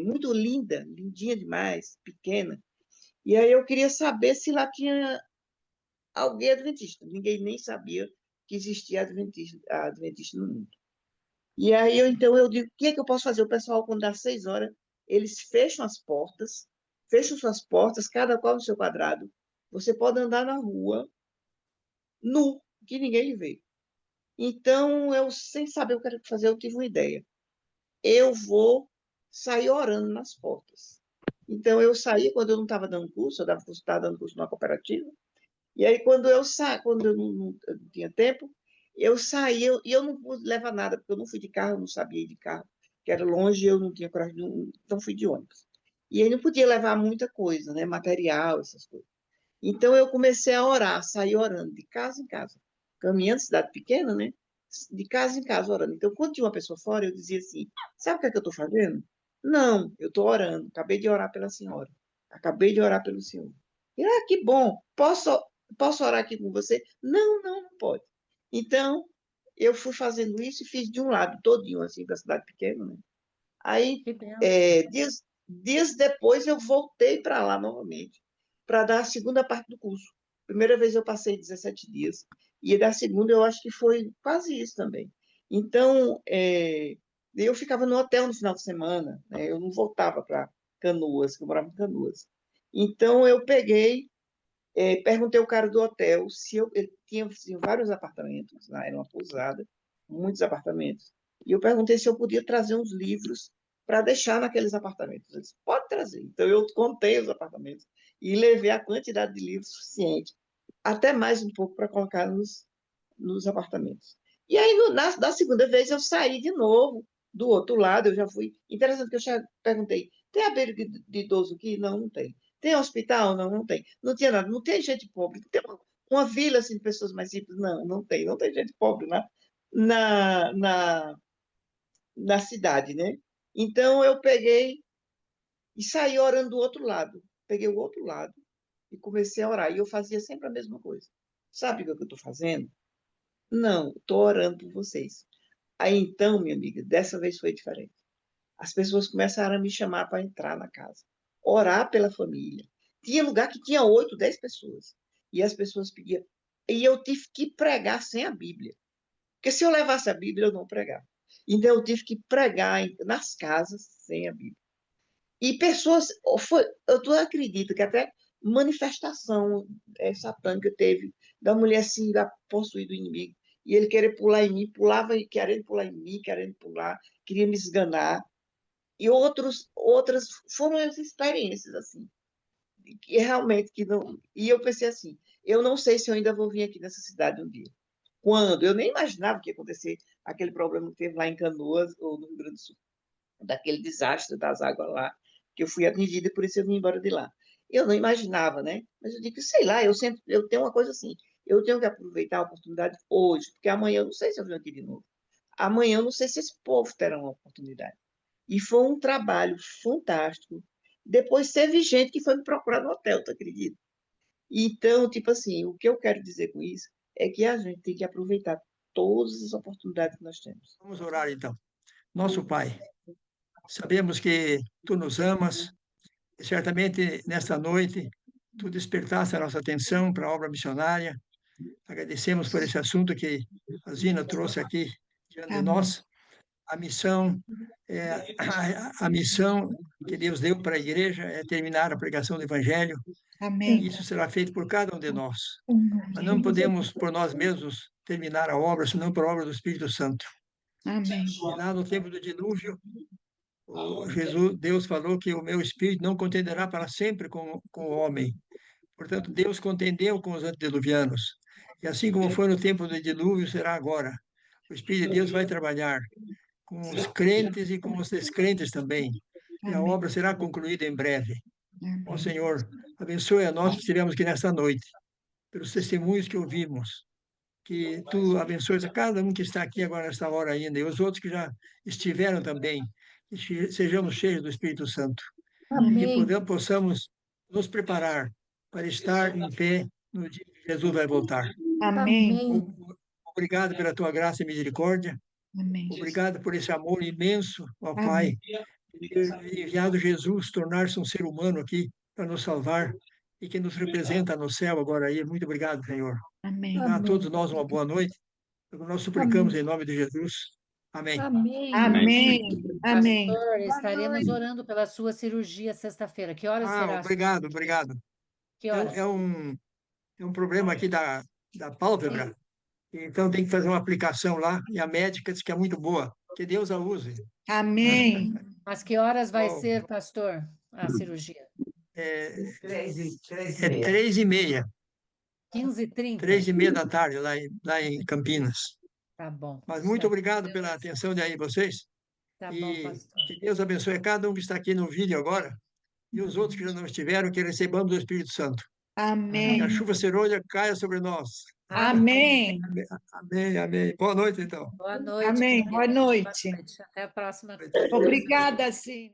muito linda, lindinha demais, pequena, e aí eu queria saber se lá tinha alguém adventista. Ninguém nem sabia que existia adventista no mundo. E aí, então, eu digo: o que é que eu posso fazer? O pessoal, quando dá 6 horas, eles fecham suas portas, cada qual no seu quadrado. Você pode andar na rua, nu, que ninguém lhe vê. Então, eu, sem saber o que era fazer, eu tive uma ideia. Eu vou sair orando nas portas. Então, eu saí quando eu não estava dando curso, estava dando curso numa cooperativa. E aí, quando eu não tinha tempo, eu saí, e eu não pude levar nada, porque eu não fui de carro, eu não sabia ir de carro, que era longe, eu não tinha coragem, então fui de ônibus. E aí não podia levar muita coisa, né, material, essas coisas. Então eu comecei a orar, sair orando, de casa em casa, caminhando, cidade pequena, né, de casa em casa orando. Então, quando tinha uma pessoa fora, eu dizia assim: sabe o que é que eu estou fazendo? Não, eu estou orando, acabei de orar pela senhora, acabei de orar pelo senhor. E, que bom, posso orar aqui com você? Não, não, não pode. Então, eu fui fazendo isso e fiz de um lado todinho, assim, da cidade pequena, né? Aí, Que benção. dias depois, eu voltei para lá novamente, para dar a segunda parte do curso. Primeira vez eu passei 17 dias, e da segunda eu acho que foi quase isso também. Então, eu ficava no hotel no final de semana, né? Eu não voltava para Canoas, que eu morava em Canoas. Então, eu peguei, perguntei ao cara do hotel se ele tinha vários apartamentos, lá era uma pousada, muitos apartamentos. E eu perguntei se eu podia trazer uns livros para deixar naqueles apartamentos. Ele disse: pode trazer. Então eu contei os apartamentos e levei a quantidade de livros suficiente, até mais um pouco para colocar nos apartamentos. E aí, na segunda vez, eu saí de novo do outro lado. Eu já fui. Interessante que eu já perguntei: tem abrigo de idoso aqui? Não, não tem. Tem hospital? Não, não tem. Não tinha nada. Não tem gente pobre. Tem uma vila assim, de pessoas mais simples? Não, não tem. Não tem gente pobre na, na, na cidade, né? Então eu peguei e saí orando do outro lado. Peguei o outro lado e comecei a orar. E eu fazia sempre a mesma coisa. Sabe o que eu estou fazendo? Não, estou orando por vocês. Aí então, minha amiga, dessa vez foi diferente. As pessoas começaram a me chamar para entrar na casa, orar pela família. Tinha lugar que tinha 8, 10 pessoas. E as pessoas pediam. E eu tive que pregar sem a Bíblia. Porque se eu levasse a Bíblia, eu não pregava. Então eu tive que pregar nas casas sem a Bíblia. E pessoas, tu acredita que até manifestação satânica teve da mulher assim, da possuída do inimigo, e ele querer pular em mim, pulava querendo pular em mim, querendo pular, queria me esganar. E outras foram as experiências assim, que realmente que não. E eu pensei assim: eu não sei se eu ainda vou vir aqui nessa cidade um dia. quando, eu nem imaginava que ia acontecer aquele problema que teve lá em Canoas, ou no Rio Grande do Sul, daquele desastre das águas lá, que eu fui atingida e por isso eu vim embora de lá. Eu não imaginava, né? Mas eu digo, sei lá, eu tenho uma coisa assim, eu tenho que aproveitar a oportunidade hoje, porque amanhã eu não sei se eu venho aqui de novo. Amanhã eu não sei se esse povo terá uma oportunidade. E foi um trabalho fantástico. Depois teve gente que foi me procurar no hotel, tu acredita? Então, tipo assim, o que eu quero dizer com isso é que a gente tem que aproveitar todas as oportunidades que nós temos. Vamos orar então. Nosso Pai, sabemos que Tu nos amas e certamente nesta noite Tu despertaste a nossa atenção para a obra missionária. Agradecemos por esse assunto que a Zina trouxe aqui diante de Amém. nós. A missão, a missão que Deus deu para a igreja é terminar a pregação do Evangelho. Amém. Isso será feito por cada um de nós. Mas Amém. não podemos, por nós mesmos, terminar a obra, senão por obra do Espírito Santo. Amém. E lá no tempo do dilúvio, Deus falou que o meu Espírito não contenderá para sempre com o homem. Portanto, Deus contendeu com os antediluvianos. E assim como foi no tempo do dilúvio, será agora. O Espírito de Deus vai trabalhar com os crentes e com os descrentes também. E a Amém. obra será concluída em breve. Ó Amém. Senhor, abençoe a nós que estivemos aqui nesta noite, pelos testemunhos que ouvimos. Que Tu abençoes a cada um que está aqui agora nesta hora ainda, e os outros que já estiveram também. Que sejamos cheios do Espírito Santo. E que Amém. possamos nos preparar para estar em pé no dia que Jesus vai voltar. Amém. Amém. Obrigado pela Tua graça e misericórdia. Amém. Obrigado por esse amor imenso, ó Pai, Amém. de ter enviado Jesus tornar-se um ser humano aqui para nos salvar e que nos representa no céu agora aí. Muito obrigado, Senhor. Amém. Dá a Amém. todos nós uma boa noite. Nós suplicamos Amém. em nome de Jesus. Amém. Amém. Amém. Amém. Pastor, estaremos orando pela sua cirurgia sexta-feira. Que horas será? Obrigado, obrigado. Que horas? É um problema aqui da pálpebra. Então tem que fazer uma aplicação lá e a médica diz que é muito boa. Que Deus a use. Amém. Mas que horas vai Bom. ser, pastor, a cirurgia? É 3h30. 15h30? 3h30 da tarde, lá em Campinas. Tá bom. Mas muito certo. obrigado pela atenção de aí vocês. Tá bom, E pastor. que Deus abençoe a cada um que está aqui no vídeo agora e os outros que já não estiveram, que recebamos o Espírito Santo. Que Amém. a chuva serôdia caia sobre nós. Amém. Amém, amém. Boa noite, então. Boa noite. Amém. querido. Boa noite. Até a próxima. Obrigada, sim.